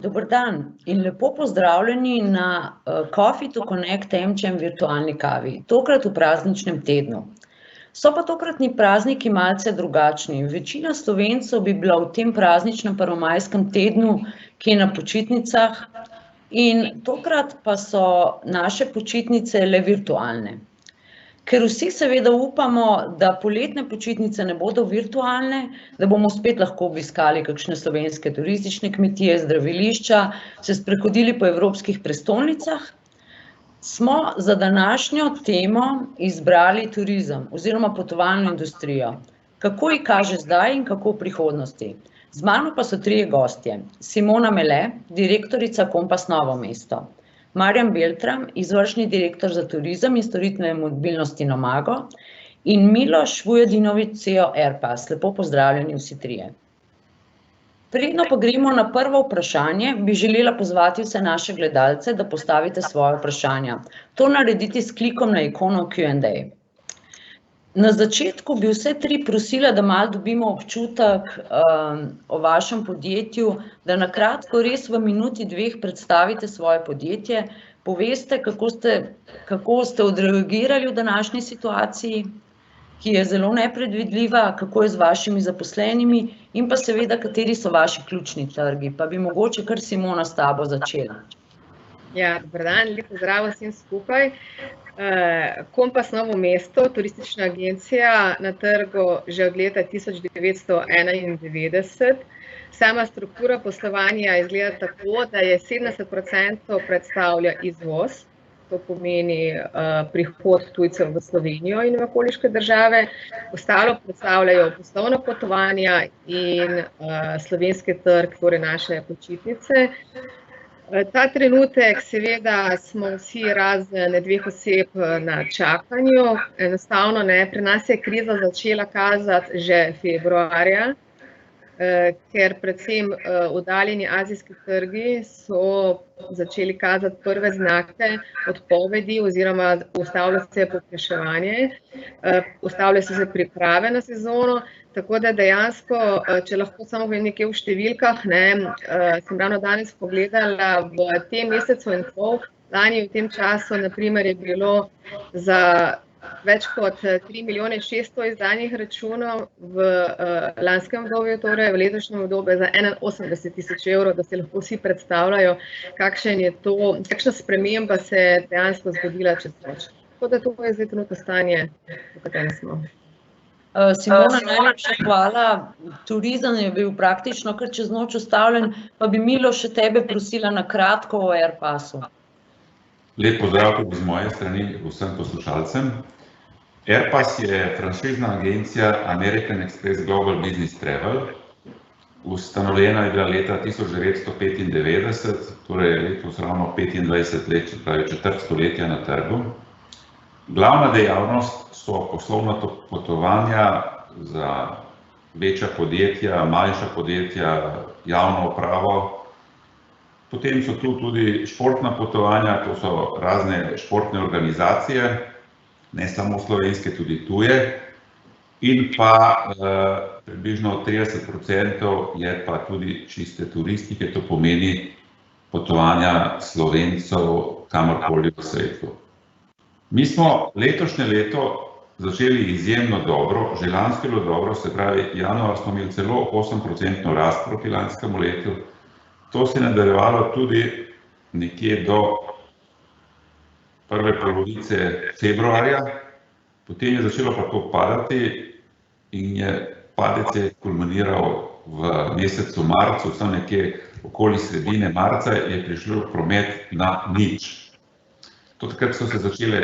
Dober dan in lepo pozdravljeni na Coffee to Connect MČM virtualni kavi, tokrat v prazničnem tednu. So pa tokratni prazniki malce drugačni. Večina Slovencev bi bila v tem prazničnem prvomajskem tednu, ki je na počitnicah, in tokrat pa so naše počitnice le virtualne. Ker vsi seveda upamo, da poletne počitnice ne bodo virtualne, da bomo spet lahko obiskali kakšne slovenske turistične kmetije, zdravilišča, se sprehodili po evropskih prestolnicah, smo za današnjo temo izbrali turizem oziroma potovalno industrijo. Kako ji kaže zdaj in kako v prihodnosti? Z mano pa so trije gostje. Simona Mele, direktorica Kompas Novo mesto. Marjan Beltram, izvršni direktor za turizem in storitve mobilnosti Nomago, in Miloš Vujadinović, CEO Airpass. Lepo pozdravljeni vsi trije. Predno pa gremo na prvo vprašanje, bi želela pozvati vse naše gledalce, da postavite svoje vprašanja. To narediti s klikom na ikono Q&A. Na začetku bi vse tri prosila, da malo dobimo občutek o vašem podjetju, da na kratko res v minuti dveh predstavite svoje podjetje, poveste, kako ste odreagirali v današnji situaciji, ki je zelo nepredvidljiva, kako je z vašimi zaposlenimi in pa seveda, kateri so vaši ključni trgi. Pa bi mogoče kar Simona s tabo začela. Ja, dober dan, lep pozdrav vsem skupaj. Kompas Novo mesto, turistična agencija na trgu že od leta 1991. Sama struktura poslovanja izgleda tako, da je 70% predstavlja izvoz, to pomeni prihod tujcev v Slovenijo in v okoliške države, ostalo predstavljajo poslovna potovanja in slovenski trg, torej naše počitnice. Ta trenutek seveda smo vsi razen dveh oseb na čakanju, enostavno ne, pri nas je kriza začela kazati že februarja, ker predvsem oddaljeni azijski trgi so začeli kazati prve znake odpovedi oziroma ustavlja se povpraševanje, ustavlja se priprave na sezono. Tako da dejansko, če lahko samo vem nekaj v številkah, sem ravno danes pogledala, v tem mesecu in pol, lani v tem času, na primer, je bilo za več kot 3.600.000 izdanih računov, v lanskem obdobju, torej v letošnjem obdobju za 81.000 evrov, da se lahko vsi predstavljajo, kakšna sprememba se je dejansko zgodila čez noč. Tako da to je zdaj trenutno stanje, v katerem smo. Simona, najlepša hvala. Turizem je bil praktično kar čez noč ustavljen, pa bi Milo še tebe prosila na kratko o Airpassu. Lep pozdrav tudi z moje strani vsem poslušalcem. Airpass je franšizna agencija American Express Global Business Travel. Ustanovljena je bila leta 1995, torej letos ravno 25 let, se pravi četrt stoletja na trgu. Glavna dejavnost so poslovna potovanja za večja podjetja, manjša podjetja, javno upravo. Potem so tu tudi športna potovanja, to so razne športne organizacije, ne samo slovenske, tudi tuje. In pa približno 30% je pa tudi čiste turistike, to pomeni potovanja Slovencev kamorkoli v svetu. Mi smo letošnje leto začeli izjemno dobro, že lansko bilo dobro, se pravi, januar smo imeli celo 8% rast proti lanskemu letu. To se je nadaljevalo tudi nekje do prve polovice februarja, potem je začelo pa to padati in padec je kulminiral v mesecu marcu, vsem nekje okoli sredine marca je prišlo promet na nič. Takrat so se začele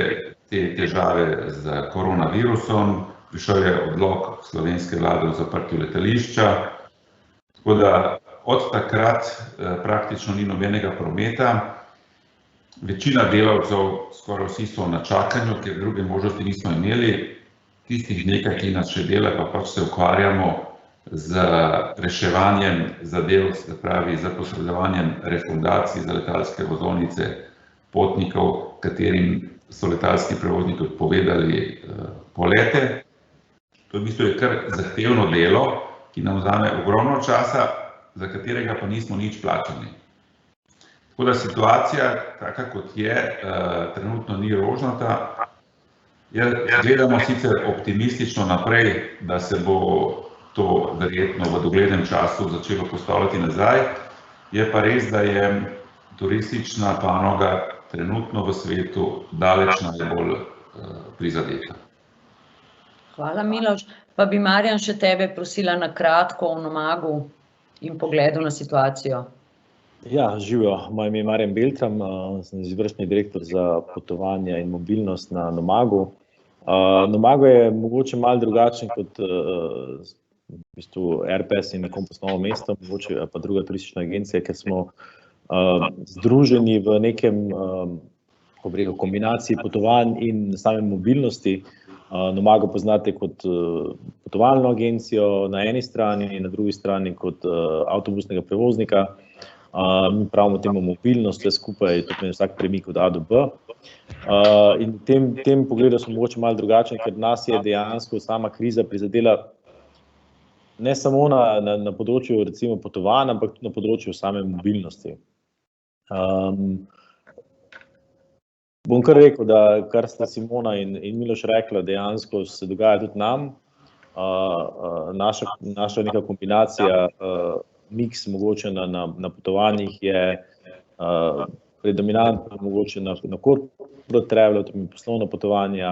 te težave z koronavirusom, prišel je odlok slovenske vlade o zaprtju letališča, tako da od takrat praktično ni nobenega prometa. Večina delavcev, skoraj vsi so na čakanju, ker druge možnosti nismo imeli. Tistih nekaj, ki nas še dela, pa pač se ukvarjamo z reševanjem zadev, se pravi z posredovanjem refundacij za letalske vozovnice potnikov, katerim so letalski prevozniki odpovedali polete. To v bistvu je kar zahtevno delo, ki nam vzame ogromno časa, za katerega pa nismo nič plačani. Tako da situacija, taka kot je, trenutno ni rožnata. Gledamo sicer optimistično naprej, da se bo to verjetno v doglednem času začelo postavljati nazaj. Je pa res, da je turistična panoga trenutno v svetu daleč najbolj prizadeta. Hvala, Miloš. Pa bi Marjan še tebe prosila na kratko o Nomagu in pogledu na situacijo. Ja, živijo. Moje ime je Marjan Beltram, sem izvršni direktor za potovanja in mobilnost na Nomagu. Nomago je mogoče malo drugačen kot v bistvu Airpass in Compass Novo mesto, mogoče pa druga turistična agencija, ker smo združeni v nekem kombinaciji potovanj in same mobilnosti. Nomago poznate kot potovalno agencijo na eni strani in na drugi strani kot avtobusnega prevoznika. Mi pravimo temu mobilnost, vse skupaj, to pomeni vsak premik od A do B. In v tem pogledu smo mogoče malo drugačni, ker nas je dejansko sama kriza prizadela ne samo na področju recimo potovanj, ampak tudi na področju same mobilnosti. Bom kar rekel, da kar sta Simona in Miloš rekla, dejansko se dogaja tudi nam. Naša neka kombinacija, miks mogoče na potovanjih je predominantno mogoče na corporate travel, to pomeni poslovna potovanja,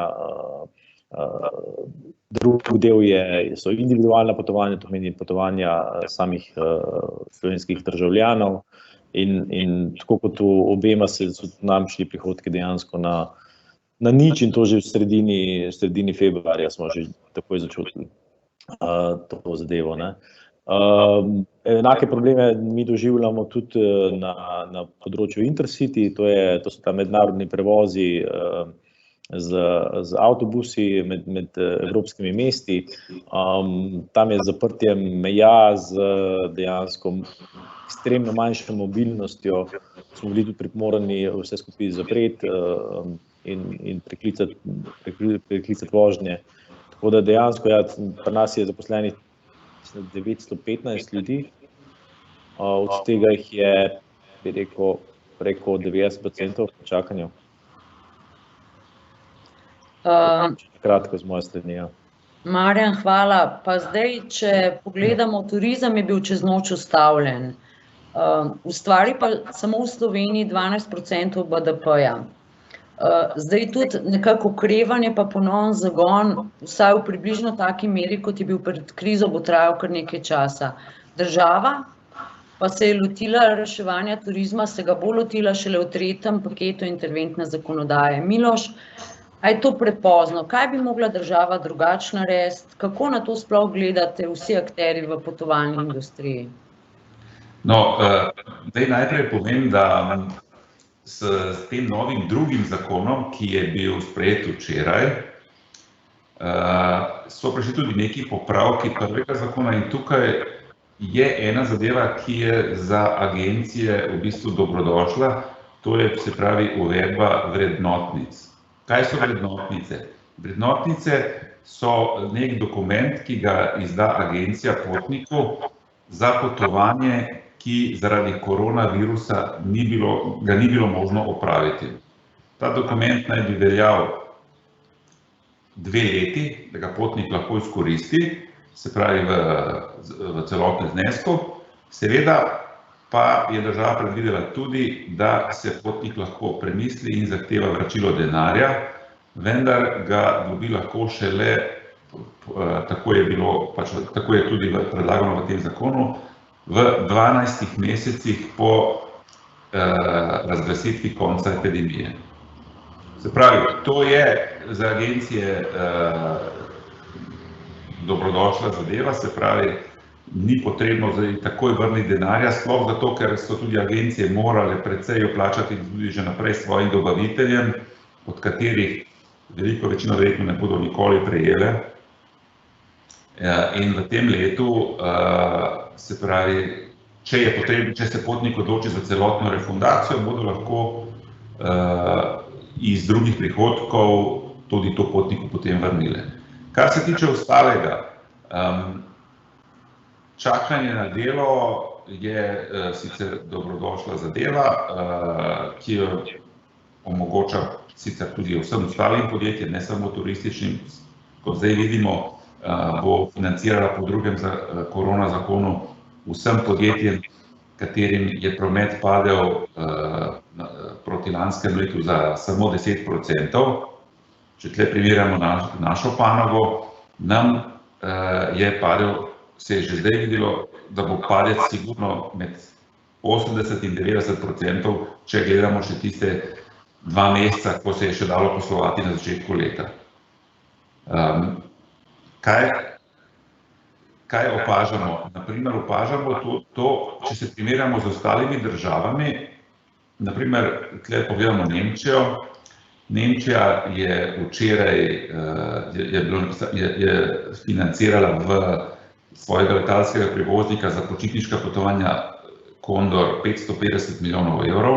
drug del so individualna potovanja, to pomeni potovanja samih slovenskih državljanov. In tako kot v obema so nam šli prihodki dejansko na nič in to že v sredini februarja smo že takoj začutili to zadevo. Enake probleme mi doživljamo tudi na področju Intercity, to so ta mednarodni prevozi z avtobusi med evropskimi mesti. Tam je zaprtje meja z dejansko ekstremno manjšo mobilnostjo, smo bili tudi primorani vse skupaj zapreti in preklicati vožnje. Tako da dejansko, pri nas je zaposlenih 915 ljudi, od tega jih je, bi rekel, preko 90% v čakanju. Kratko z moje strani. Marjan, hvala. Pa zdaj, če pogledamo, turizem je bil čez noč ustavljen. Ustvari pa samo v Sloveniji 12% BDP-ja. Zdaj tudi nekako okrevanje pa ponoven zagon, vsaj v približno taki meri, kot je bil pred krizo, bo trajal kar nekaj časa. Država pa se je lotila reševanja turizma, se ga bo lotila šele v 3. paketu interventne zakonodaje. Miloš, a je to prepozno? Kaj bi mogla država drugače narediti? Kako na to sploh gledate vsi akterji v potovalni industriji? No, zdaj najprej povem, da s tem novim drugim zakonom, ki je bil sprejet včeraj, so prišli tudi neki popravki prvega zakona in tukaj je ena zadeva, ki je za agencije v bistvu dobrodošla, to je, se pravi, uvedba vrednotnic. Kaj so vrednotnice? Vrednotnice so nek dokument, ki ga izda agencija potniku za potovanje, ki zaradi koronavirusa ga ni bilo možno opraviti. Ta dokument naj bi veljal 2 leti, da ga potnik lahko izkoristi, se pravi v celotnem znesku. Seveda pa je država predvidela tudi, da se potnik lahko premisli in zahteva vračilo denarja, vendar ga dobi lahko šele, tako je tudi predlagano v tem zakonu, v 12 mesecih po razglasitvi konca epidemije. Se pravi, to je za agencije dobrodošla zadeva, se pravi, ni potrebno takoj vrniti denarja, sploh zato, ker so tudi agencije morale precej plačati tudi že naprej svojim dobaviteljem, od katerih veliko večino verjetno ne bodo nikoli prejele. In v tem letu, se pravi, če se potnik odloči za celotno refundacijo, bodo lahko iz drugih prihodkov tudi to potniku potem vrnile. Kar se tiče ostalega, čakanje na delo je sicer dobrodošla zadeva, ki jo omogoča sicer tudi vsem ostalim podjetjem, ne samo turističnim, kot zdaj vidimo, bo financirala po drugem korona zakonu vsem podjetjem, katerim je promet padel proti lanskem letu za samo 10%. Če tle primerjamo našo panogo, nam je padel, se je že zdaj videlo, da bo padec sigurno med 80 in 90%, če gledamo še tiste 2 meseca, ko se je še dalo poslovati na začetku leta. Kaj opažamo? Naprimer, opažamo to, če se primerjamo z ostalimi državami, naprimer, tukaj pogledamo Nemčijo. Nemčija je včeraj je financirala v svojega letalskega prevoznika za počitniška potovanja Condor 550 milijonov evrov.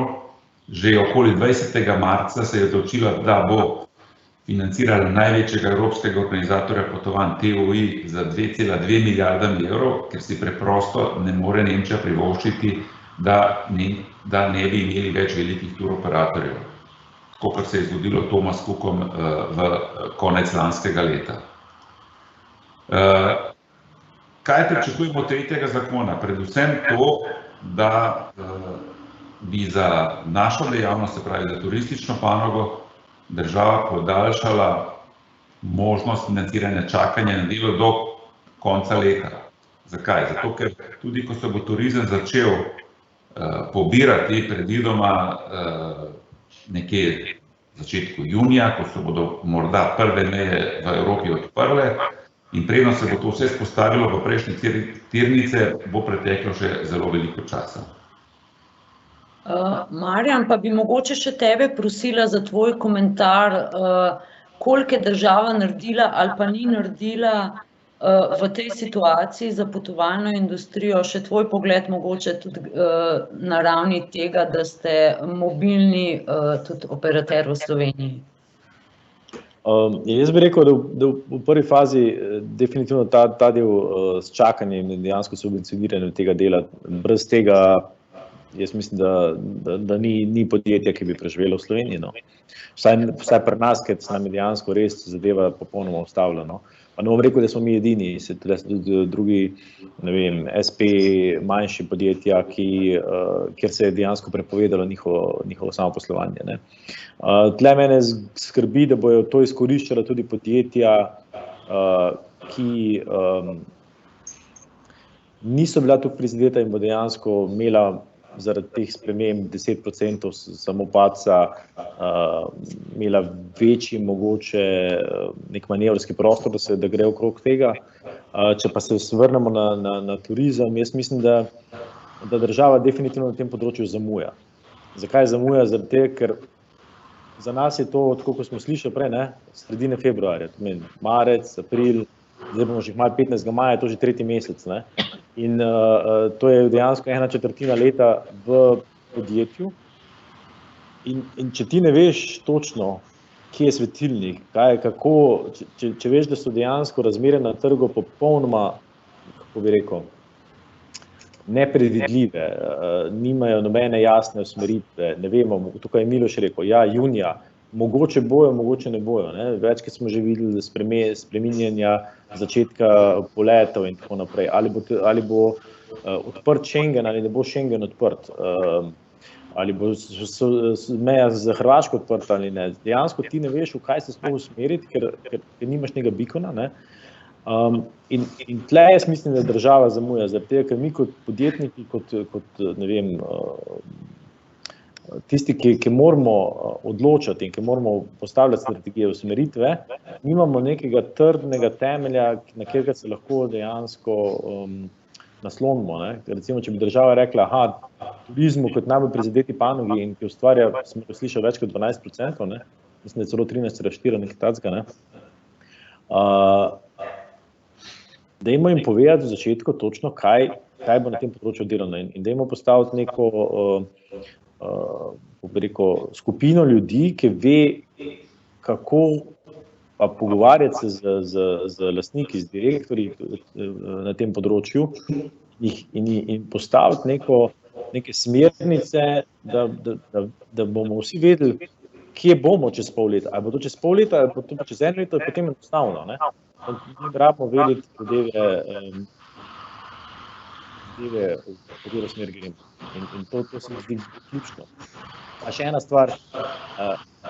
Že okoli 20. marca se je odločila, da bo financirala največjega evropskega organizatorja potovanj TUI za 2,2 milijardami evrov, ker si preprosto ne more Nemčija privoščiti, da ne bi imeli več velikih turoperatorjev, kot se je zgodilo Thomas Cookom v konec lanskega leta. Kaj pričakujemo od tretjega zakona? Predvsem to, da bi za našo dejavnost, se pravi za turistično panogo, država podaljšala možnost financiranja čakanja na delo do konca leta. Zakaj? Zato, ker tudi ko se bo turizem začel pobirati predvidoma nekje v začetku junija, ko se bodo morda prve meje v Evropi odprle in preden se bo to vse vzpostavilo v prejšnje tirnice, bo preteklo še zelo veliko časa. Marjan, pa bi mogoče še tebe prosila za tvoj komentar, koliko je država naredila ali pa ni naredila v tej situaciji za potovalno industrijo, še tvoj pogled mogoče tudi na ravni tega, da ste mobilni tudi operater v Sloveniji. Jaz bi rekel, da v prvi fazi definitivno ta del s čakanjem in dejansko subvencioniranjem tega dela, brez tega jaz mislim, da ni podjetja, ki bi preživelo v Sloveniji. Vsaj pri nas, ker se nam je dejansko res zadeva popolnoma ustavila. Pa ne bom rekel, da smo mi edini, se tudi drugi, ne vem, SP, manjši podjetja, kjer se je dejansko prepovedalo njihovo samoposlovanje. Tle mene skrbi, da bojo to izkoriščala tudi podjetja, ki niso bila tukaj prizadeta in bo dejansko imela zaradi teh sprememb 10% samo padca imela večji mogoče nek manevrski prostor, da gre okrog tega. Če pa se vrnemo na turizem, jaz mislim, da država definitivno na tem področju zamuja. Zakaj zamuja? Zaradi tega, ker za nas je to, tako kot smo slišali prej, sredine februarja, to meni marec, april, zdaj bomo že malo 15. maja, to že 3. mesec. In to je dejansko 1/4 leta v podjetju. In če ti ne veš točno, kje je svetilnik, kako, če veš, da so dejansko razmere na trgu popolnoma, kako bi rekel, nepredvidljive, nimajo nobene jasne usmeritve, ne vemo, tukaj je Miloš rekel, ja, junija, mogoče bojo, mogoče ne bojo. Večkrat smo že videli spreminjanja začetka poletov in tako naprej. Ali bo odprt Schengen ali ne bo Schengen odprt. Ali bo meja za Hrvaško odprta ali ne. Dejansko ti ne veš, v kaj se sploh usmeriti, ker nimaš nekega bikona. In tle jaz mislim, da država zamuja, zaradi tega, ker mi kot podjetniki, kot ne vem, tisti, ki moramo odločati in ki moramo postavljati strategije usmeritve, nimamo nekega trdnega temelja, na katerega se lahko dejansko naslonimo. Recimo, če bi država rekla, turizmu kot najbolj prizadeti panogi in ki ustvarja, smo slišali, več kot 12%, mislim, da je celo 13,4 nekaj takega, dajmo jim povedati v začetku točno, kaj bo na tem področju delano in dajmo postaviti neko skupino ljudi, ki ve, kako pa pogovarjati se z lastniki, z direktorji na tem področju in postaviti neke smernice, da bomo vsi vedeli, kje bomo čez pol leta. Ali bo to čez pol leta, ali bo to čez 1 leto, je potem enostavno. Mi rabimo vedeti zadeve, v katero smer gremo. In to se mi zdi ključno. A še ena stvar,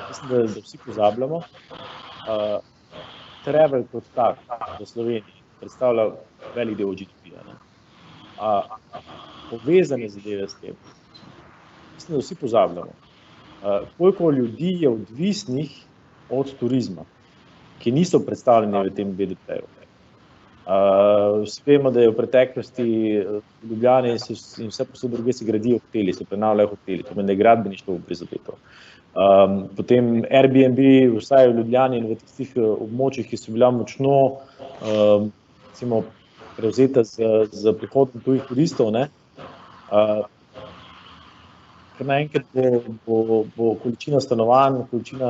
mislim, da vsi pozabljamo, travel kot tak v Sloveniji predstavlja velik del GDP-ja. Povezane zadeve s tem, mislim, da vsi pozabljamo. Koliko ljudi je odvisnih od turizma, ki niso predstavljeni v tem BDP-ju. Vsi vemo, da je v preteklosti v Ljubljani in vse posod druge se gradijo hoteli, se prenavljajo hoteli, to pomeni, da je gradbeništvo prizadeto. Potem Airbnb, vsaj v Ljubljani in v tistih območjih, ki so bila močno recimo, prevzeta z prihodom tujih turistov, ker naenkrat bo količina stanovanj, količina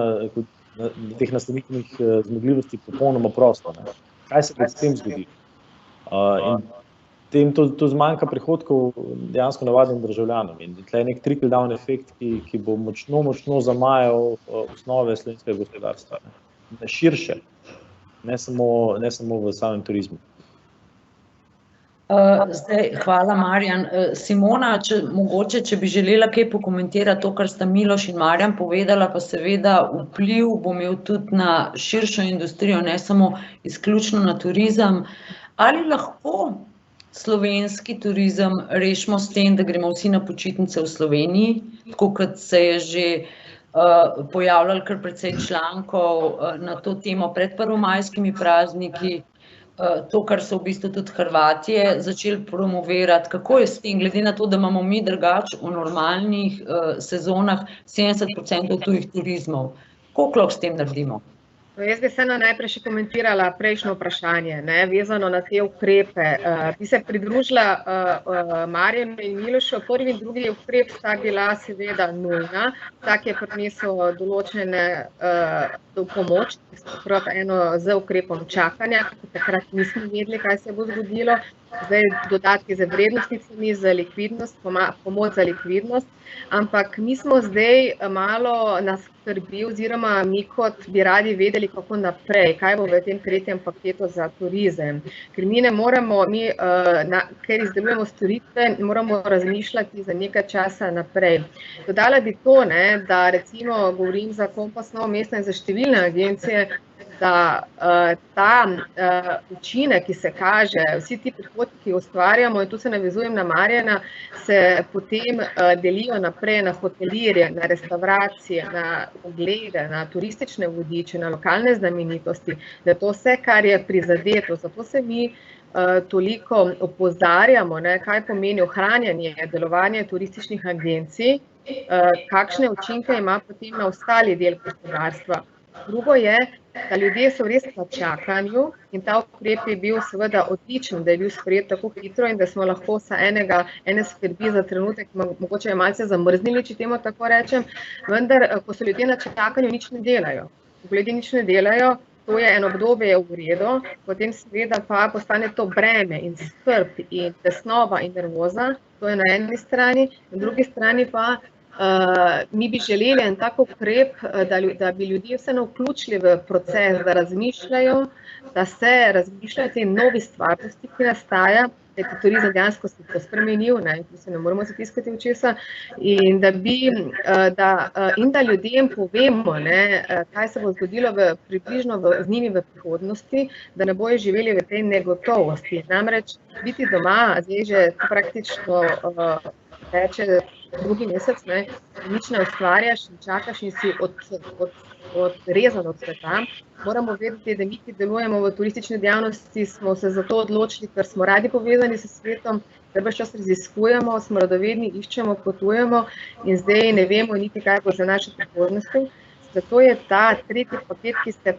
teh nastanitvenih zmogljivosti popolnoma prosta. Kaj se bo s tem zgodilo? In to zmanjka prihodkov dejansko navadnim državljanom. In tle je nek trickle-down efekt, ki bo močno zamajal osnove slovenskega gospodarstva. Širše, ne samo v samem turizmu. Hvala, Marjan. Simona, mogoče, če bi želela kaj pokomentirati to, kar sta Miloš in Marjan povedala, pa seveda vpliv bo imel tudi na širšo industrijo, ne samo izključno na turizem. Ali lahko slovenski turizem rešimo s tem, da gremo vsi na počitnice v Sloveniji, tako kot se je že pojavljalo kar precej člankov na to temo pred prvomajskimi prazniki, to, kar so v bistvu tudi Hrvatije začeli promovirati. Kako je s tem, glede na to, da imamo mi drugače v normalnih sezonah 70% tujih turizmov? Koliko lahko s tem naredimo? Jaz bi vseeno najprej še komentirala prejšnjo vprašanje, vezano na te ukrepe. Bi se pridružila Marjanu in Milošu. Prvi in drugi ukrep sta bila seveda nujna. Vsak je prinesel določene pomoč, eno z ukrepom čakanja, takrat nismo vedeli, kaj se bo zgodilo. Zdaj dodatki za vrednostnicami, za likvidnost, pomoč za likvidnost, ampak mi smo zdaj malo nas skrbi oziroma mi kot bi radi vedeli, kako naprej, kaj bo v tem tretjem paketu za turizem. Ker mi ne moremo, ker izdelujemo storitve, moramo razmišljati za nekaj časa naprej. Dodala bi to, da recimo govorim za Kompas Novo mesto in za številne agencije, da ta učinek, ki se kaže, vsi ti prihodki, ki ustvarjamo, in tu se navezujem na Marjana, se potem delijo naprej na hotelirje, na restauracije, na oglede, na turistične vodiče, na lokalne znamenitosti, da to vse, kar je prizadeto, zato se mi toliko opozarjamo, kaj pomeni ohranjanje, delovanje turističnih agencij, kakšne učinke ima potem na ostali del gospodarstva. Drugo je, da ljudje so res na čakanju in ta ukrep je bil seveda odličen, da je bil sprejet tako hitro in da smo lahko sa ene skrbi za trenutek mogoče malce zamrznili, če temu tako rečem, vendar, ko so ljudje na čakanju, nič ne delajo. Ljudje nič ne delajo, to je eno obdobje v redu, potem seveda pa postane to breme in skrb in tesnoba in nervoza, to je na eni strani, na drugi strani pa mi bi želeli en tak ukrep, da bi ljudje vseeno vključili v proces, da razmišljajo, da se razmišljajo o tej novi stvarnosti, ki nastaja, da je turizem dejansko se to spremenil, tu se ne moramo zatiskati očesa, in da ljudem povemo, kaj se bo zgodilo približno z njimi v prihodnosti, da ne bojo živeli v tej negotovosti. Namreč biti doma, zdaj že praktično reče drugi mesec, nič ne ustvarjaš in čakaš in si odrezan od sveta. Moramo vedeti, da mi, ki delujemo v turistični dejavnosti, smo se za to odločili, ker smo radi povezani s svetom, ker ves čas raziskujemo, smo radovedni, iščemo, potujemo in zdaj ne vemo niti, kaj bo za naše prihodnosti. Zato je ta tretji paket, ki se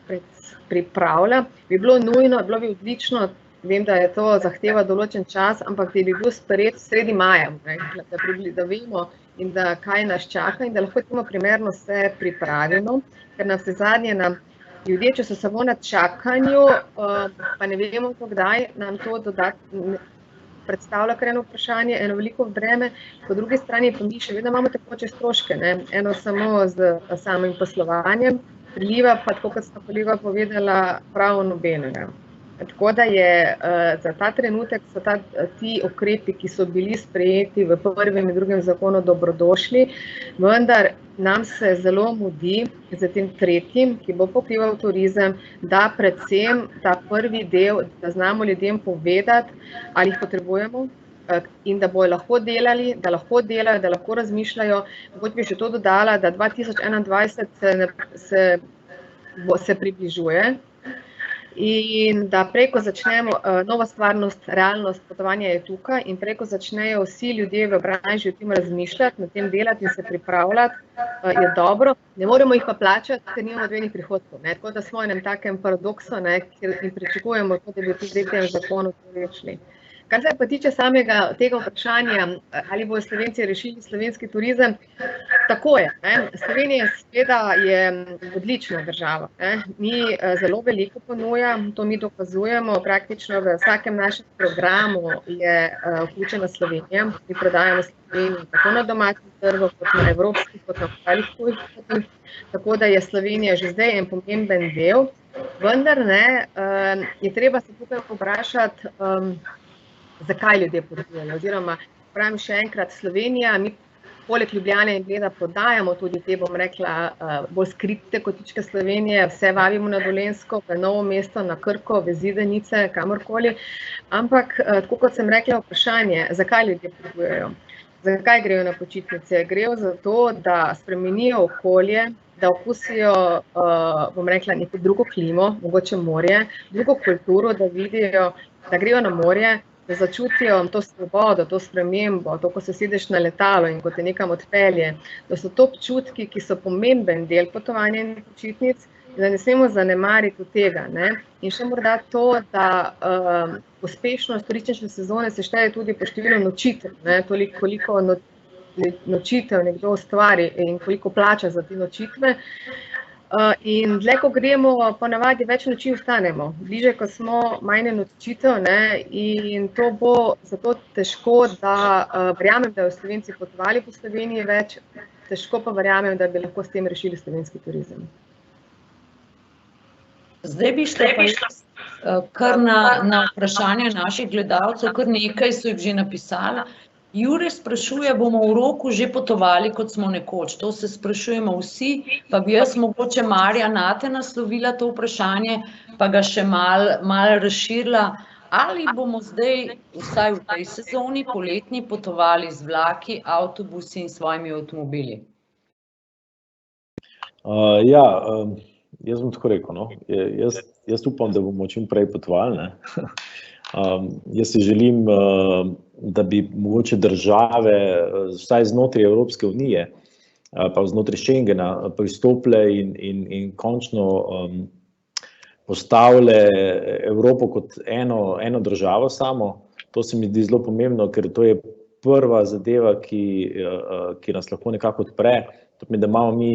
pripravlja, bi bilo nujno, bilo bi odlično. Vem, da je to zahteva določen čas, ampak da bi bil sprejet sredi maja, da vemo, in da kaj nas čaka in da lahko temu primerno se pripravimo, ker na vse zadnje nam ljudje, če so samo na čakanju, pa ne vemo kdaj, nam to predstavlja kar eno vprašanje, eno veliko breme, po drugi strani pa mi še vedno imamo tekoče stroške, ne? Eno samo z samim poslovanjem, priliva pa, tako kot sta kolega povedala, prav nobenega. Tako da je za ta trenutek so ti ukrepi, ki so bili sprejeti v prvem in drugem zakonu, dobrodošli, vendar nam se zelo mudi za tem tretjim, ki bo pokrival turizem, da predvsem ta prvi del, da znamo ljudem povedati, ali jih potrebujemo in da bojo lahko delali, da lahko delajo, da lahko razmišljajo. Mogoče bi še to dodala, da 2021 se približuje. In da preko začnemo, nova stvarnost, realnost potovanja je tukaj in preko začnejo vsi ljudje v branži o tem razmišljati, na tem delati in se pripravljati, je dobro. Ne moremo jih pa plačati, ker nimamo dvojnih prihodkov, ne? Tako da smo v enem takem paradoksu, ne? Ker in pričakujemo, da bi tudi v tem zakonu to rešili. Kar se pa tiče samega tega vprašanja, ali bodo Slovenci rešili slovenski turizem, tako je, ne? Slovenija seveda je odlična država, ne? Mi zelo veliko ponuja, to mi dokazujemo, praktično v vsakem našem programu je vključena Slovenija, mi prodajamo Slovenijo tako na domačem trgu, kot na evropskih, kot na ostalih tujih trgih, tako da je Slovenija že zdaj en pomemben del, vendar ne, je treba se tukaj vprašati, zakaj ljudje potujejo, oziroma pravim še enkrat, Slovenija, mi poleg Ljubljane in Bleda prodajamo tudi te, bom rekla, bolj skrite kotičke Slovenije, vse vabimo na Dolenjsko, v Novo mesto, na Krko, v Zidanice, kamorkoli, ampak tako kot sem rekla, vprašanje, zakaj ljudje potujejo, zakaj grejo na počitnice, grejo zato, da spremenijo okolje, da okusijo, bom rekla, neko drugo klimo, mogoče morje, drugo kulturo, da vidijo, da grejo na morje, da začutijo to svobodo, to spremembo, to, ko se sedeš na letalo in ko te nekam odpelje, da so to občutki, ki so pomemben del potovanja in počitnic, da ne smemo zanemariti tega, ne? In še morda to, da uspešnost turistične sezone se šteje tudi po številu nočitev, ne? Toliko, koliko nočitev nekdo ustvari in koliko plača za te nočitve. In dlje, ko gremo, ponavadi več noči ostanemo. Bliže, ko smo, manj nočitev, ne, in to bo zato težko, da verjamem, da so Slovenci potovali po Sloveniji več, težko pa verjamem, da bi lahko s tem rešili slovenski turizem. Zdaj bi šla pa kar na vprašanje naših gledalcev, kar nekaj so jih že napisala. Jure sprašuje, bomo v roku že potovali, kot smo nekoč. To se sprašujemo vsi, pa bi jaz mogoče Marja nate naslovila to vprašanje, pa ga še malo razširila. Ali bomo zdaj, vsaj v tej sezoni, poletni, potovali z vlaki, avtobusi in svojimi avtomobili? Jaz bom tako rekel, no. Jaz upam, da bomo čim prej potovali, ne. Jaz si želim, da bi mogoče države, vsaj znotraj Evropske unije, pa znotraj Schengena, pristopile in končno postavile Evropo kot eno državo samo. To se mi zdi zelo pomembno, ker to je prva zadeva, ki nas lahko nekako odpre. To pomeni, da imamo mi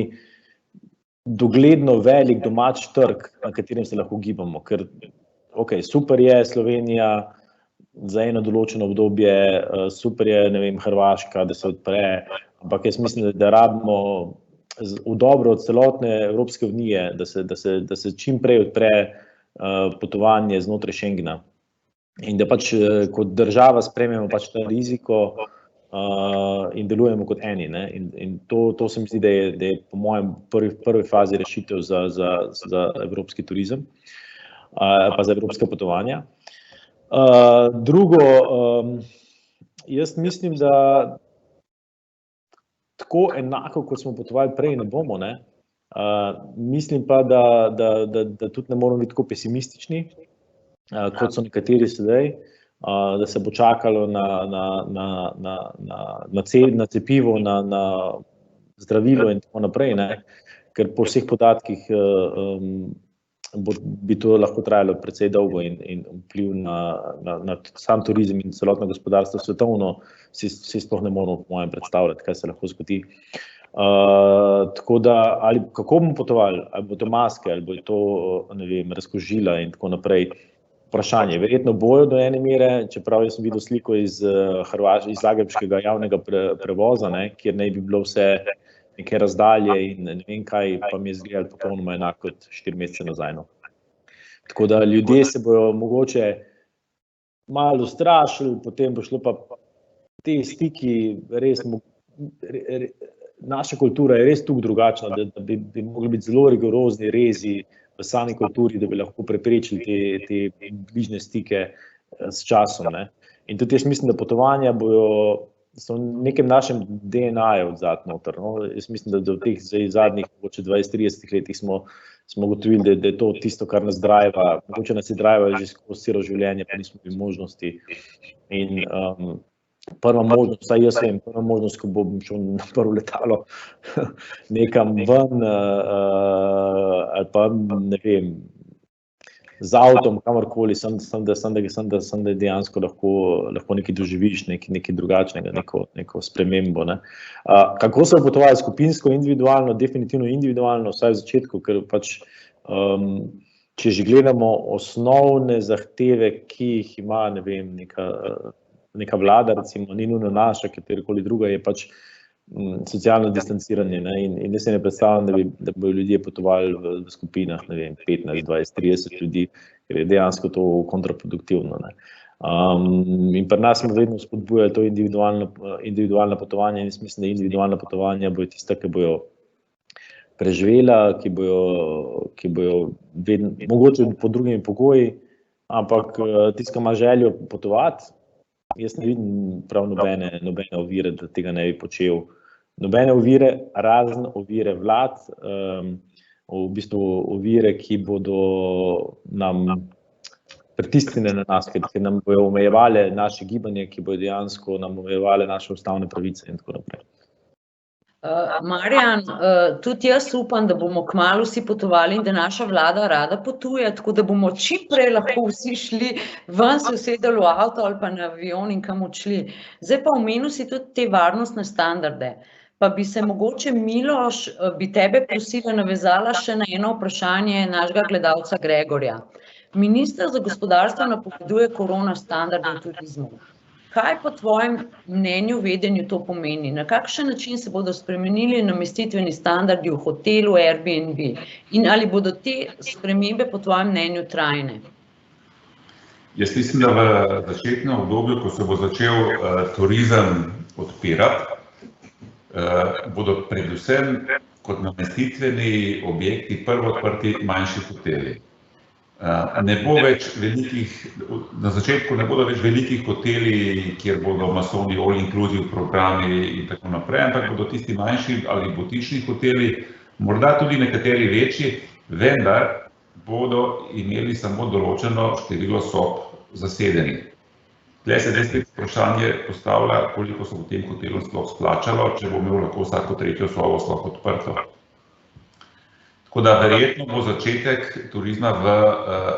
dogledno velik domač trg, na katerem se lahko gibamo, ker super je Slovenija za eno določeno obdobje, super je, ne vem, Hrvaška, da se odpre, ampak jaz mislim, da rabimo v dobro celotne Evropske unije, da se čim prej odpre potovanje znotraj Schengena in da pač kot država sprejmemo pač ta riziko in delujemo kot eni, ne, in to se mi zdi, da je po mojem prvi fazi rešitev za evropski turizem. Pa za evropska potovanja. Drugo, jaz mislim, da tako enako, kot smo potovali prej, ne bomo, ne. Mislim pa, da tudi ne moramo biti tako pesimistični, kot so nekateri sedaj, da se bo čakalo na cepivo, na zdravilo in tako naprej, ne, ker po vseh podatkih bi to lahko trajalo precej dolgo in vpliv na sam turizem in celotno gospodarstvo svetovno si sploh ne moramo po mojem predstavljati, kaj se lahko zgodi. Tako da, ali kako bomo potovali, ali bo to maske, ali bo to, ne vem, razkožila in tako naprej. vprašanje. Verjetno bojo do ene mere, čeprav jaz sem videl sliko iz zagrebškega javnega prevoza, kjer naj bi bilo vse neke razdalje in ne vem kaj, pa mi je izgledalo popolnoma enako kot 4 mesece nazaj. Tako da ljudje se bojo mogoče malo ustrašili, potem bo šlo pa te stiki res, naša kultura je res tukaj drugačna, da bi mogli biti zelo rigorozni rezi v sami kulturi, da bi lahko preprečili te bližnje stike s časom. In tudi jaz mislim, da potovanja so v nekem našem DNA-ju odzad noter. Jaz mislim, da v teh zadnjih 20-30 letih smo ugotovili, da je to tisto, kar nas driva, mogoče nas je driva že skozi celo življenje, pa nismo imeli možnosti. In prva možnost, vsaj jaz vem, prva možnost, ko bom šel na prvo letalo nekam ven ali pa, ne vem, z avtom, kamorkoli, da dejansko lahko nekaj doživiš, nekaj drugačnega, neko spremembo. Kako so potovali skupinsko, individualno? Definitivno individualno, vsaj v začetku, ker pač, če že gledamo osnovne zahteve, ki jih ima, ne vem, neka vlada, recimo, ni nujno naša, katerikoli druga, je pač socialno distanciranje. In jaz se ne predstavljam, da bodo ljudje potovali v skupinah, ne vem, 15, 20, 30 ljudi, ker je dejansko to kontraproduktivno. In pri nas smo vedno spodbujali to individualno potovanje in jaz mislim, da individualna potovanja bojo tista, ki bojo preživela, ki bojo vedno, mogoče pod drugimi pogoji, ampak tisti, ki ima željo potovati, jaz ne vidim prav nobene ovire, da tega ne bi počel. Nobene ovire, razen ovire vlad, v bistvu ovire, ki bodo nam pritisnjene na nas, ki nam bojo omejevale naše gibanje, ki bojo dejansko nam omejevale naše ustavne pravice in tako naprej. Marjan, tudi jaz upam, da bomo kmalu vsi potovali in da naša vlada rada potuje, tako da bomo čim prej lahko vsi šli ven, se usedeli v avto ali pa na avion in kam odšli. Zdaj pa omenil si tudi te varnostne standarde. Pa bi se mogoče, Miloš, bi tebe prosila, navezala še na eno vprašanje našega gledalca Gregorja. Minister za gospodarstvo napoveduje korona standarde v turizmu. Kaj po tvojem mnenju, vedenju to pomeni? Na kakšen način se bodo spremenili namestitveni standardi v hotelu Airbnb? In ali bodo te spremembe po tvojem mnenju trajne? Jaz mislim, da v začetnem obdobju, ko se bo začel turizem odpirati, bodo predvsem kot namestitveni objekti prvo odprti manjši hoteli. Ne bo več velikih, na začetku ne bodo več velikih hoteli, kjer bodo masovni all-inclusive programi in tako naprej, ampak bodo tisti manjši ali butični hoteli, morda tudi nekateri večji, vendar bodo imeli samo določeno število sob zasedenih. Tukaj se spet vprašanje postavlja, koliko se bo v tem hotelu sploh splačalo, če bo imel lahko vsako tretjo sobo sploh odprto. Tako da verjetno bo začetek turizma v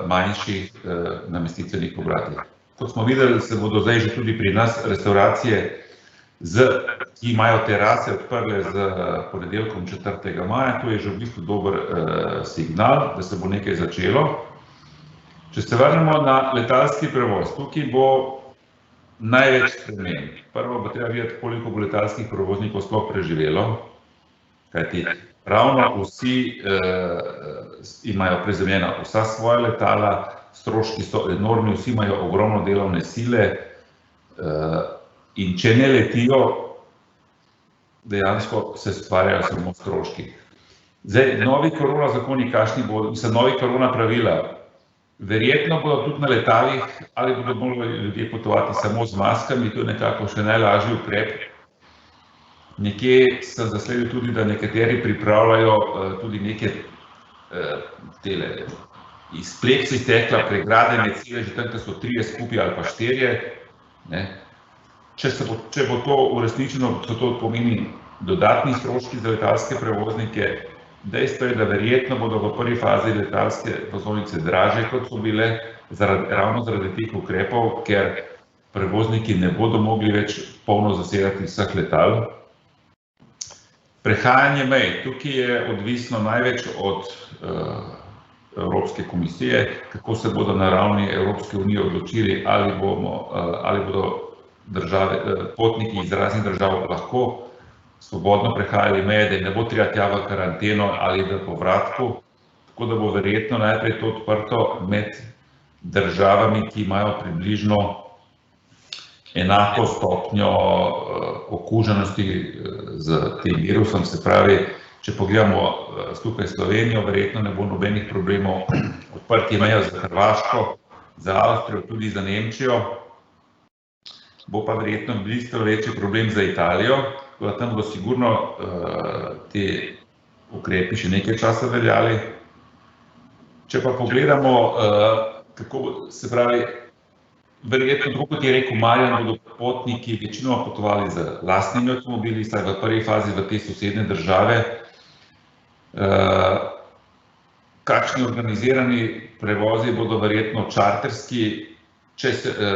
manjših namestitvenih obratih. Kot smo videli, se bodo zdaj že tudi pri nas restauracije, ki imajo terase odprle z ponedeljkom 4. maja, to je že v bistvu dober signal, da se bo nekaj začelo. Če se vrnemo na letalski prevoz, tukaj bo največ sprememb. Prvo bo treba videti, koliko bo letalskih prevoznikov sploh preživelo, kajti ravno vsi imajo prezemljena vsa svoja letala, stroški so enormni, vsi imajo ogromno delovne sile in če ne letijo, dejansko se stvarjajo samo stroški. Zdaj, novi korona zakoni, kakšni bodo, novi korona pravila, verjetno bodo tudi na letalih, ali bodo morali ljudje potovati samo z maskami, to je nekako še najlažji ukrep. Nekje sem zasledil tudi, da nekateri pripravljajo tudi neke iz pleksistekla pregradene cele, že tam, da so 3 skupaj ali pa 4. Če bo to uresničeno, to pomeni dodatni stroški za letalske prevoznike. Dejstvo je, da verjetno bodo v prvi fazi letalske vozovnice dražje, kot so bile, ravno zaradi teh ukrepov, ker prevozniki ne bodo mogli več polno zasedati vseh letal. Prehajanje mej, tukaj je odvisno največ od Evropske komisije, kako se bodo na ravni Evropske unije odločili, ali bodo potniki iz raznih držav lahko svobodno prehajali meje, da ne bo treba tja v karanteno ali v povratku. Tako da bo verjetno najprej to odprto med državami, ki imajo približno enako stopnjo okuženosti z tem virusom, se pravi, če pogledamo skupaj Slovenijo, verjetno ne bo nobenih problemov, odprti mejo za Hrvaško, za Avstrijo, tudi za Nemčijo, bo pa verjetno bistveno večji problem za Italijo, tako da tam bo sigurno te ukrepi še nekaj časa veljali. Če pa pogledamo, kako se pravi, verjetno, tako kot je rekel Marjan, bodo potniki večinoma potovali z lastnimi avtomobili, saj v prvi fazi v te sosednje države. Kakšni organizirani prevozi bodo verjetno čarterski, če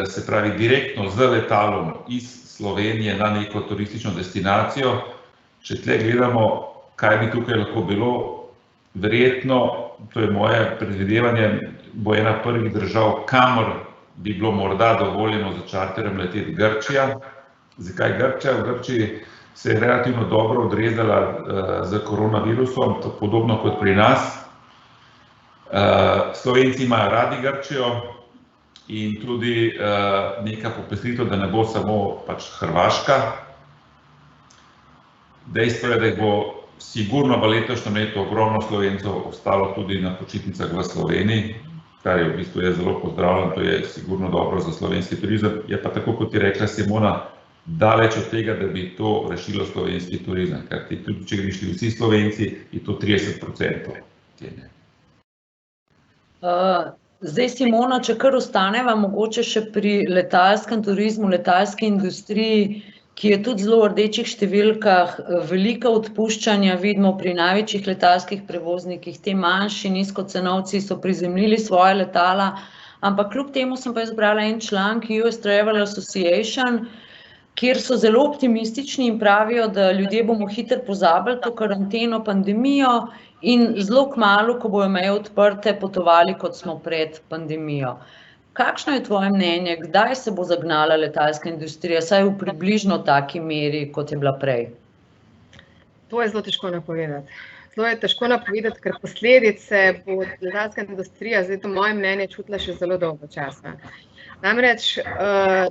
se pravi direktno z letalom iz Slovenije na neko turistično destinacijo. Če tle gledamo, kaj bi tukaj lahko bilo, verjetno, to je moje predvidevanje, bo ena prvih držav, kamor bi bilo morda dovoljeno za čarterjem leteti Grčija. Zakaj Grčija? V Grčiji se je relativno dobro odrezala z koronavirusom, podobno kot pri nas. Slovenci imajo radi Grčijo in tudi neka popestritev, da ne bo samo pač Hrvaška. Dejstvo je, da jih bo sigurno v letošnjem letu ogromno Slovencov ostalo tudi na počitnicah v Sloveniji, kar je v bistvu zelo pozdravljeno, to je sigurno dobro za slovenski turizem. Je pa tako, kot je rekla Simona, daleč od tega, da bi to rešilo slovenski turizem, ker tudi če grešli vsi Slovenci, je to 30%. Zdaj, Simona, če kar ostaneva mogoče še pri letalskem turizmu, letalski industriji, ki je tudi zelo v rdečih številkah, velika odpuščanja vidimo pri največjih letalskih prevoznikih, te manjši nizkocenovci so prizemljili svoje letala, ampak kljub temu sem pa izbrala en članek US Travel Association, kjer so zelo optimistični in pravijo, da ljudje bomo hitro pozabili to karanteno, pandemijo in zelo kmalu, ko bojo meje odprte, potovali, kot smo pred pandemijo. Kakšno je tvoje mnenje, kdaj se bo zagnala letalska industrija, saj v približno taki meri, kot je bila prej? To je zelo težko napovedati. Zelo je težko napovedati, ker posledice bo letalska industrija, zdaj to moje mnenje, čutila še zelo dolgo časa. Namreč,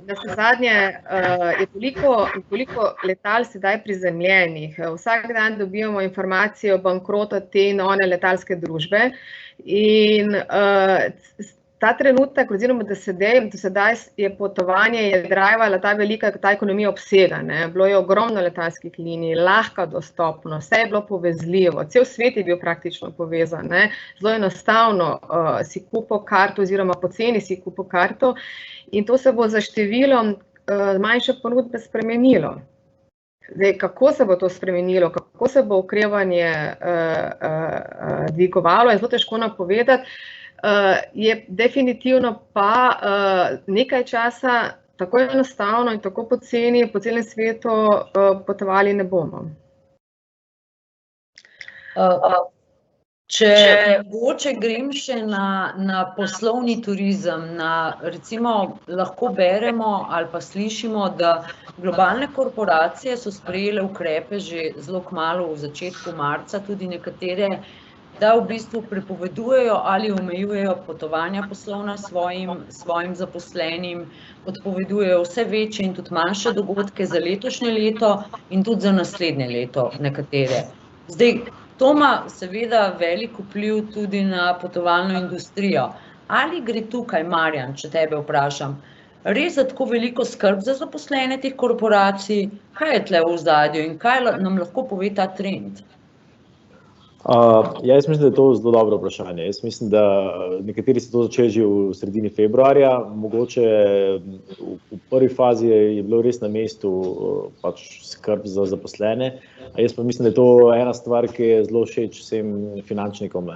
navsezadnje je toliko letal sedaj prizemljenih. Vsak dan dobivamo informacije o bankrotu te in one letalske družbe in ta trenutek, oziroma do sedaj je potovanje, je drajvala ta velika, ta ekonomija obsega. Bilo je ogromno letalskih linij, lahka dostopno, vse je bilo povezljivo, cel svet je bil praktično povezan. Zelo enostavno si kupil karto oziroma poceni si kupil karto in to se bo za številom manjše ponudbe spremenilo. Zdaj, kako se bo to spremenilo, kako se bo okrevanje dvigovalo, je zelo težko napovedati. Je definitivno pa nekaj časa tako enostavno in tako poceni po celem svetu potovali ne bomo. Če mogoče grem še na poslovni turizem, recimo lahko beremo ali pa slišimo, da globalne korporacije so sprejele ukrepe že zelo kmalu v začetku marca, tudi nekatere, da v bistvu prepovedujejo ali omejujejo potovanja poslovna svojim zaposlenim, odpovedujejo vse večje in tudi manjše dogodke za letošnje leto in tudi za naslednje leto nekatere. Zdaj, to ima seveda velik vpliv tudi na potovalno industrijo. Ali gre tukaj, Marjan, če tebe vprašam, res za tako veliko skrb za zaposlene teh korporacij? Kaj je tle v ozadju in kaj nam lahko pove ta trend? Jaz mislim, da je to zelo dobro vprašanje. Jaz mislim, da nekateri so to začeli že v sredini februarja, mogoče v prvi fazi je bilo res na mestu pač skrb za zaposlene. Jaz pa mislim, da je to ena stvar, ki je zelo všeč vsem finančnikom.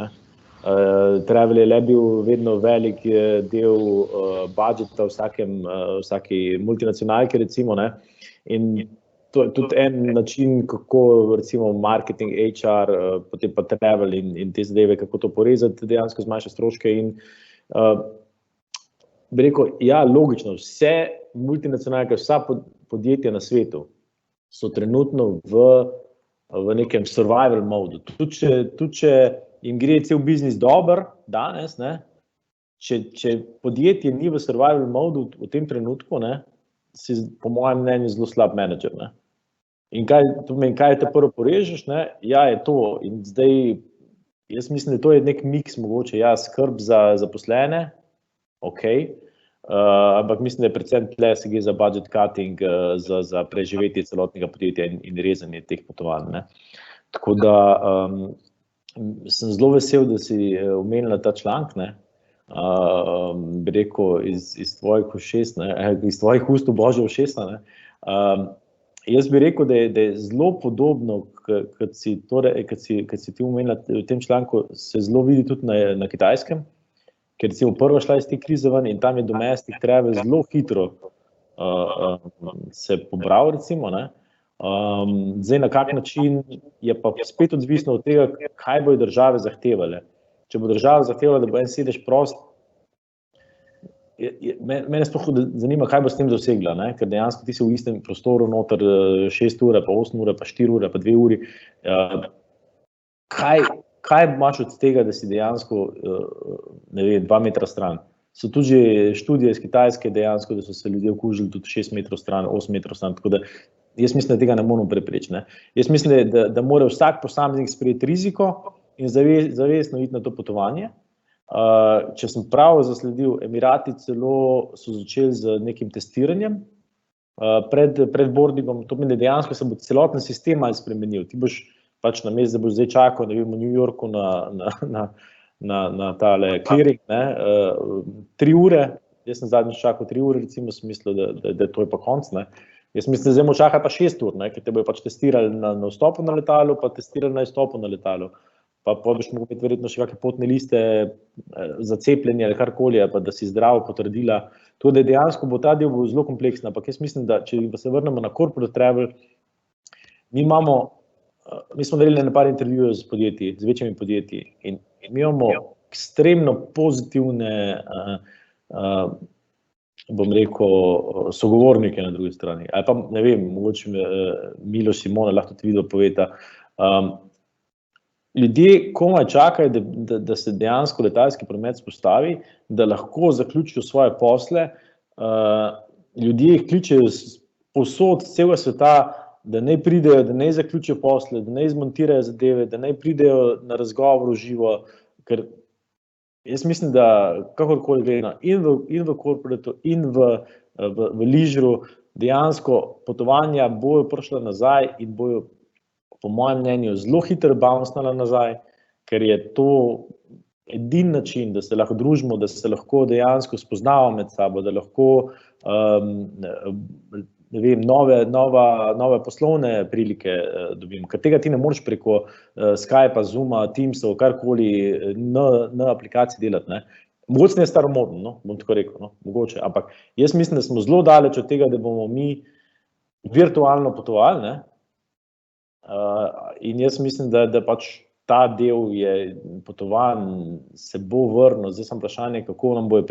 Travel je le bil vedno velik del budžeta vsaki multinacionalki, recimo, in to je tudi en način, kako recimo marketing, HR, potem pa travel in te zadeve, kako to porezati, dejansko zmanjša stroške in bi rekel, ja, logično, vse multinacionalke, vsa podjetja na svetu so trenutno v nekem survival modu. Tudi če jim gre cel biznis dober danes, ne, če podjetje ni v survival modu v tem trenutku, ne, si po mojem mnenju zelo slab menedžer. Ne. In kaj te prvo porežeš, ne, ja, je to. In zdaj, jaz mislim, da to je nek miks mogoče, ja, skrb za zaposlene, ok, ampak mislim, da je predvsem tle se gre za budget cutting, za preživetje celotnega podjetja in rezanje teh potovanj. Ne. Tako da sem zelo vesel, da si omenila ta članek, ne. Bi rekel iz tvojih ušes, ne, iz tvojih ust v božje ušesa, ne. Jaz bi rekel, da je zelo podobno, kad si ti omenila v tem članku, se zelo vidi tudi na Kitajskem, ker recimo prva šla iz te krize ven in tam je domestic travel zelo hitro se pobral, recimo, ne. Zdaj na kak način je pa spet odvisno od tega, kaj bojo države zahtevale. Če bo država zahtevala, da bo en sedež prost, mene sploh zanima, kaj bo s tem dosegla, ne? Ker dejansko ti si v istem prostoru noter 6 ure, pa 8 ure, pa 4 ure, pa 2 uri. Kaj imaš od tega, da si dejansko, ne vem, 2 metra stran? So tudi že študije iz Kitajske dejansko, da so se ljudje okužili tudi 6 metrov stran, 8 metrov stran, tako da jaz mislim, da tega ne moramo preprečiti, ne? Jaz mislim, da mora vsak posameznik sprejeti riziko in zavestno iti na to potovanje. Če sem prav zasledil, Emirati celo so začeli z nekim testiranjem pred boardingom, to pomeni, da dejansko se bo celoten sistem malo spremenil. Ti boš pač namesto, da boš zdaj čakal, ne vem, v New Yorku na tale clearing, ne, 3 ure, jaz sem zadnjič čakal 3 ure, recimo, sem mislil, da to je pa konc, ne. Jaz mislim, da zdaj bomo čakati pa 6 ur, ne, ker te bojo pač testirali na vstopu na letalu, pa testirali na izstopu na letalu. Pa boš mogel imeti verjetno še kakšne potne liste za cepljenje ali karkoli, pa da si zdrav, potrdila. To, da dejansko bo ta del zelo kompleksen, ampak jaz mislim, da če se vrnemo na corporate travel, mi smo delili na par intervjujev z podjetji, z večjimi podjetji in mi imamo ekstremno pozitivne, bom rekel, sogovornike na drugi strani. Ali pa, ne vem, mogoče Miloš Simona lahko tudi video poveta. Ljudje komaj čakajo, da se dejansko letalski promet spostavi, da lahko zaključijo svoje posle. Ljudje jih kličejo povsod z celega sveta, da naj pridejo, da naj zaključijo posle, da naj zmontirajo zadeve, da naj pridejo na razgovor v živo, ker jaz mislim, da kakorkoli gledano in v corporatu in v leisure dejansko potovanja bojo prišla nazaj in bojo po mojem mnenju zelo hitro bouncnala nazaj, ker je to edini način, da se lahko družimo, da se lahko dejansko spoznavamo med sabo, da lahko ne vem, nove poslovne prilike dobimo, ker tega ti ne moreš preko Skypa, Zooma, Teamsov, karkoli na aplikaciji delati, ne. Mogoče ne staromoden, no, bom tako rekel, no, mogoče, ampak jaz mislim, da smo zelo daleč od tega, da bomo mi virtualno potovali, ne. In jaz mislim, da pač ta del je potovanj se bo vrnil, zdaj sem vprašanje, kako nam bojo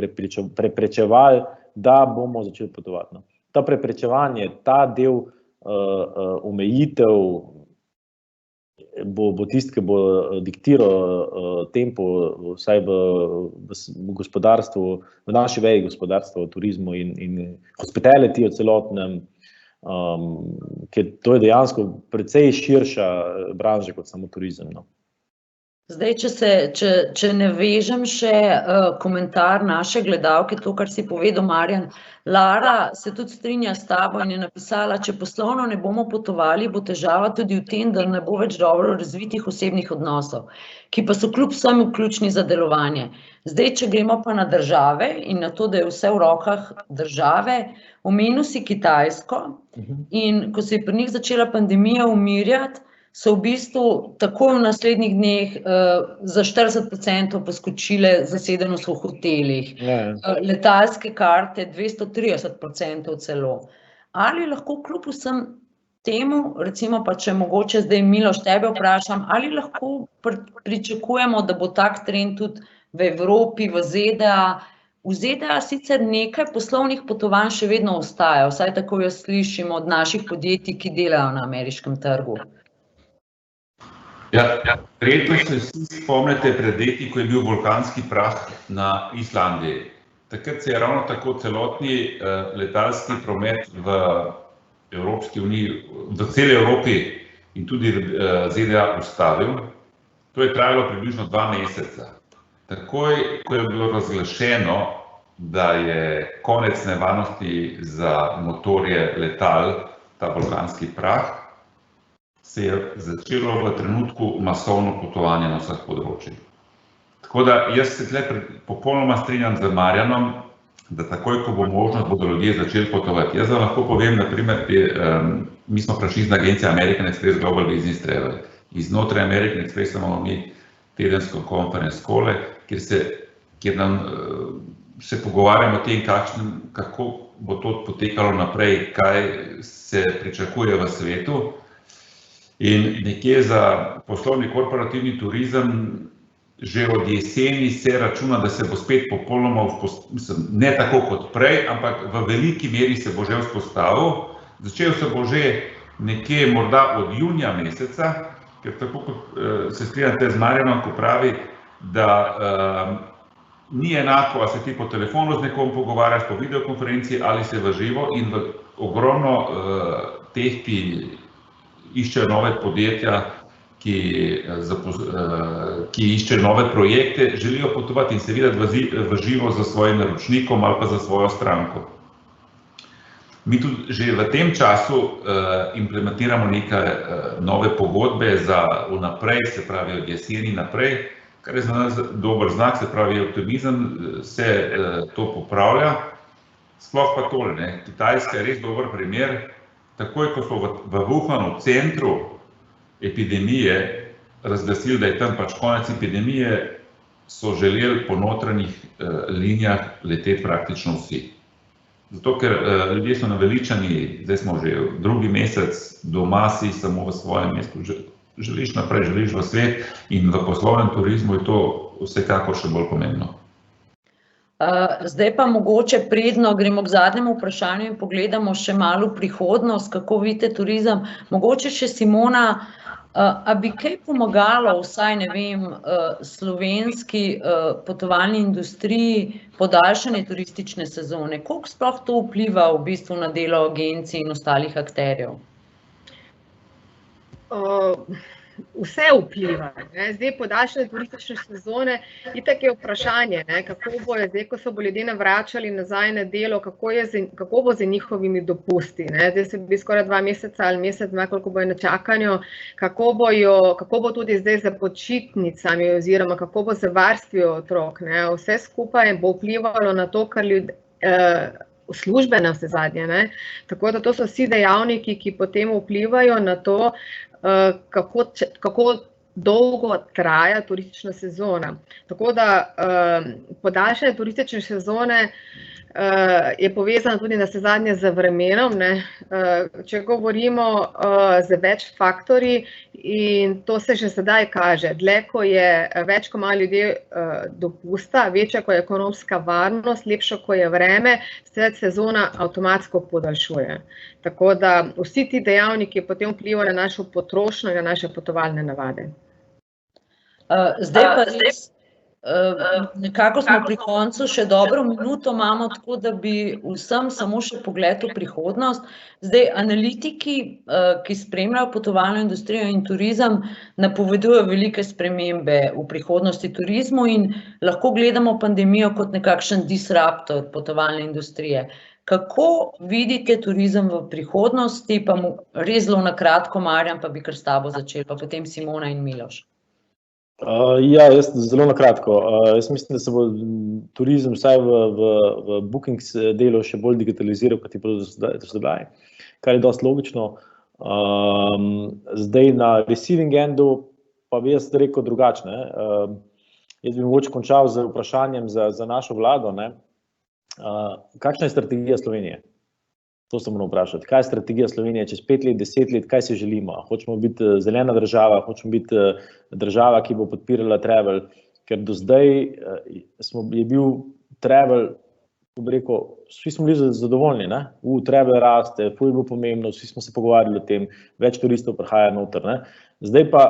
preprečevali, da bomo začeli potovati. No. Ta preprečevanje, ta del omejitev bo tisti, ki bo diktiral tempo, vsaj v gospodarstvu, v naši veji gospodarstva, v turizmu in hospitality v celotnem, ker to je dejansko precej širša branža kot samo turizem. No. Zdaj, če ne vežem še komentar naše gledalke, to, kar si povedal, Marjan, Lara se tudi strinja s tabo in je napisala, če poslovno ne bomo potovali, bo težava tudi v tem, da ne bo več dobro razvitih osebnih odnosov, ki pa so kljub vsem ključni za delovanje. Zdaj, če gremo pa na države in na to, da je vse v rokah države, omenil si Kitajsko in ko se je pri njih začela pandemija umirjati, so v bistvu takoj v naslednjih dneh za 40% poskočile zasedenost v hotelih, letalske karte 230% celo. Ali lahko kljub vsem temu, recimo pa če mogoče zdaj Miloš tebe vprašam, ali lahko pričakujemo, da bo tak trend tudi v Evropi, v ZDA. V ZDA sicer nekaj poslovnih potovanj še vedno ostaja, vsaj tako jaz slišim od naših podjetij, ki delajo na ameriškem trgu. Ja, verjetno se vsi spomnite pred leti, ko je bil vulkanski prah na Islandiji. Takrat se je ravno tako celotni letalski promet v Evropski uniji, v celi Evropi in tudi v ZDA ustavil. To je trajalo približno 2 meseca. Takoj, ko je bilo razglašeno, da je konec nevarnosti za motorje letal, ta vulkanski prah, se je začelo v trenutku masovno potovanje na vseh področjih. Tako da jaz se tle popolnoma strinjam z Marjanom, da takoj, ko bo možnost, bodo ljudje začeli potovati. Jaz vam lahko povem, naprimer, mi smo franšizna agencija American Express Global Business Travel. Iznotraj American Expressa imamo mi tedensko conference call, kjer nam se pogovarjamo o tem, kako bo to potekalo naprej, kaj se pričakuje v svetu. In nekje za poslovni korporativni turizem že od jeseni se računa, da se bo spet popolnoma, ne tako kot prej, ampak v veliki meri se bo že vzpostavil. Začel se bo že nekje morda od junija meseca, ker tako kot se strinjate z Marjanom, ko pravi, da ni enako, ali se ti po telefonu z nekom pogovarjaš, po videokonferenci ali se v živo, in ogromno teh, ki iščejo nove podjetja, ki iščejo nove projekte, želijo potovati in se videti v živo za svojim naročnikom ali pa za svojo stranko. Mi tudi že v tem času implementiramo neke nove pogodbe za vnaprej, se pravi od jeseni naprej, kar je za nas dober znak, se pravi optimizem, se to popravlja. Sploh pa tole, Kitajska je res dober primer. Takoj, ko so v Wuhanu, v centru epidemije, razglasili, da je tam pač konec epidemije, so želeli po notranjih linijah leteti praktično vsi. Zato, ker ljudje so naveličani, zdaj smo že drugi mesec, doma si samo v svojem mestu, želiš naprej, želiš v svet, in v poslovnem turizmu je to vsekakor še bolj pomembno. Zdaj pa mogoče predno gremo k zadnjemu vprašanju in pogledamo še malo v prihodnost, kako vidite turizem. Mogoče še Simona, a bi kaj pomagalo, vsaj ne vem, slovenski potovalni industriji podaljšanje turistične sezone? Koliko sploh to vpliva v bistvu na delo agencij in ostalih akterjev? Vse vpliva. Zdaj podaljšanje turistične sezone, itak je vprašanje, kako bo zdaj, ko se bo ljudje navračali nazaj na delo, kako bo z njihovimi dopusti. Zdaj se bi skoraj 2 meseca ali mesec, koliko bojo na čakanju, kako bo tudi zdaj za počitnicami oziroma kako bo za varstvijo otrok. Vse skupaj bo vplivalo na to, kar službe na vse zadnje. Tako da to so vsi dejavniki, ki potem vplivajo na to, kako dolgo traja turistična sezona. Tako da podaljšanje turistične sezone je povezano tudi na vse zadnje z vremenom. Če govorimo z več faktorji, in to se že sedaj kaže, dlje ko je več, ko ima ljudje dopusta, večja ko je ekonomska varnost, lepša ko je vreme, se sezona avtomatsko podaljšuje. Tako da vsi ti dejavniki potem vplivajo na našo potrošnjo in na naše potovalne navade. Zdaj pa nekako smo pri koncu, še dobro minuto imamo, tako da bi vsem samo še pogled v prihodnost. Zdaj, analitiki, ki spremljajo potovalno industrijo in turizem, napovedujejo velike spremembe v prihodnosti turizmu in lahko gledamo pandemijo kot nekakšen disruptor potovalne industrije. Kako vidite turizem v prihodnosti, pa res zelo na kratko, Marjan, pa bi kar s tabo začel, pa potem Simona in Miloš. Ja, jaz zelo na kratko. Jaz mislim, da se bo turizem vsaj v bookings delu še bolj digitaliziral, kot je bilo do sedaj, kar je dosti logično. Zdaj na receiving endu pa bi jaz rekel drugače. Jaz bi mogoče končal z vprašanjem za našo vlado. Kakšna je strategija Slovenije? To se moramo vprašati. Kaj je strategija Slovenije čez 5 let, 10 let, kaj si želimo? Hočemo biti zelena država, hočemo biti država, ki bo podpirala travel, ker do zdaj je bil travel, vsi smo bili zadovoljni, ne? Travel raste, ful je bilo pomembno, vsi smo se pogovarjali o tem, več turistov prihaja noter, ne? Zdaj pa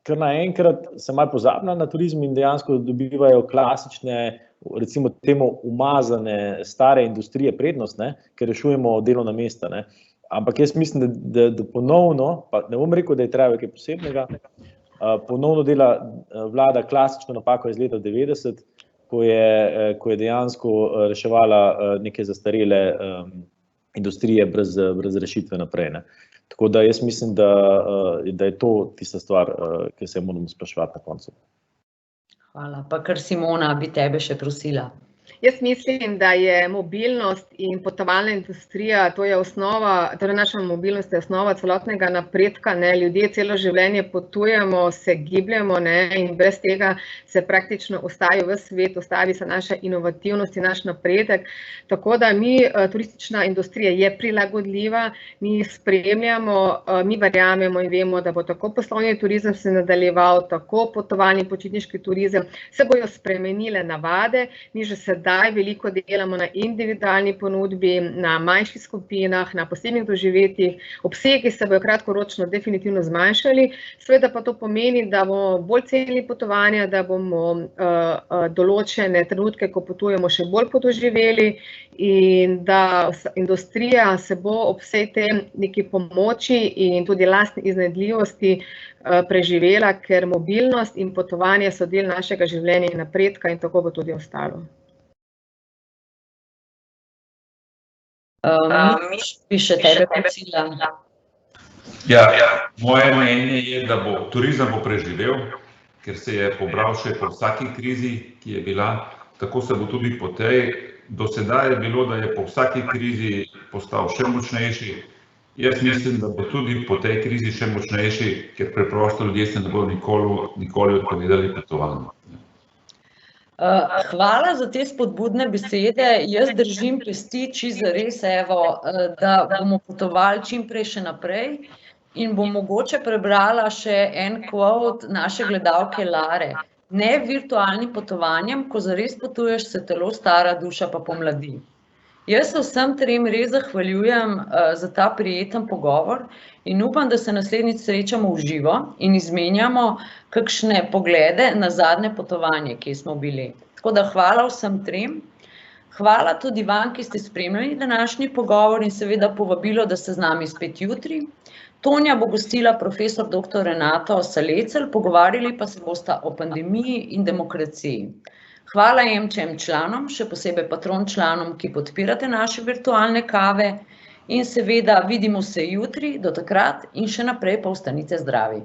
kar naenkrat se malo pozablja na turizem in dejansko dobivajo klasične, recimo temu umazane stare industrije prednost, ne? Ker rešujemo delovna mesta, ne? Ampak jaz mislim, da ponovno, pa ne bom rekel, da je travel kaj posebnega, ponovno dela vlada klasično napako iz leta 90, ko je dejansko reševala neke zastarele industrije brez rešitve naprej, ne. Tako da jaz mislim, da je to tista stvar, ki se moramo spraševati na koncu. Hvala. Pa kar Simona bi tebe še prosila. Jaz mislim, da je mobilnost in potovalna industrija, to je osnova, torej naša mobilnost je osnova celotnega napredka, ne, ljudje celo življenje potujemo, se gibljemo, ne, in brez tega se praktično ustavi v svet, ustavi se naša inovativnost in naš napredek. Tako da turistična industrija je prilagodljiva, mi spremljamo, mi verjamemo in vemo, da bo tako poslovni turizem se nadaljeval, tako potovalni počitniški turizem, se bojo spremenile navade, mi že sedaj veliko delamo na individualni ponudbi, na manjših skupinah, na posebnih doživetjih. Obsegi se bojo kratkoročno definitivno zmanjšali, seveda pa to pomeni, da bomo bolj cenili potovanja, da bomo določene trenutke, ko potujemo, še bolj podoživeli in da industrija se bo ob vsej tej neki pomoči in tudi lastni iznajdljivosti preživela, ker mobilnost in potovanje so del našega življenja in napredka in tako bo tudi ostalo. Bi še tebe prosila. Ja, moje mnenje je, da turizem bo preživel, ker se je pobral še po vsaki krizi, ki je bila, tako se bo tudi po tej. Do sedaj je bilo, da je po vsaki krizi postal še močnejši. Jaz mislim, da bo tudi po tej krizi še močnejši, ker preprosto ljudje se ne bodo nikoli odpovedali potovanju. Hvala za te spodbudne besede. Jaz držim pesti čisto zares, da bomo potovali čim prej še naprej in bom mogoče prebrala še en quote naše gledalke Lare. Ne virtualnim potovanjem, ko zares potuješ, se telo stara, duša pa pomladi. Jaz se vsem trem res zahvaljujem za ta prijeten pogovor in upam, da se naslednjič srečamo v živo in izmenjamo kakšne poglede na zadnje potovanje, ki smo bili. Tako da hvala vsem trem. Hvala tudi vam, ki ste spremljali današnji pogovor in seveda povabilo, da ste z nami spet jutri. Tonja bo gostila profesor dr. Renato Salecl, pogovarjali pa se bosta o pandemiji in demokraciji. Hvala MČM članom, še posebej patron članom, ki podpirate naše virtualne kave in seveda vidimo se jutri, do takrat in še naprej pa ostanite zdravi.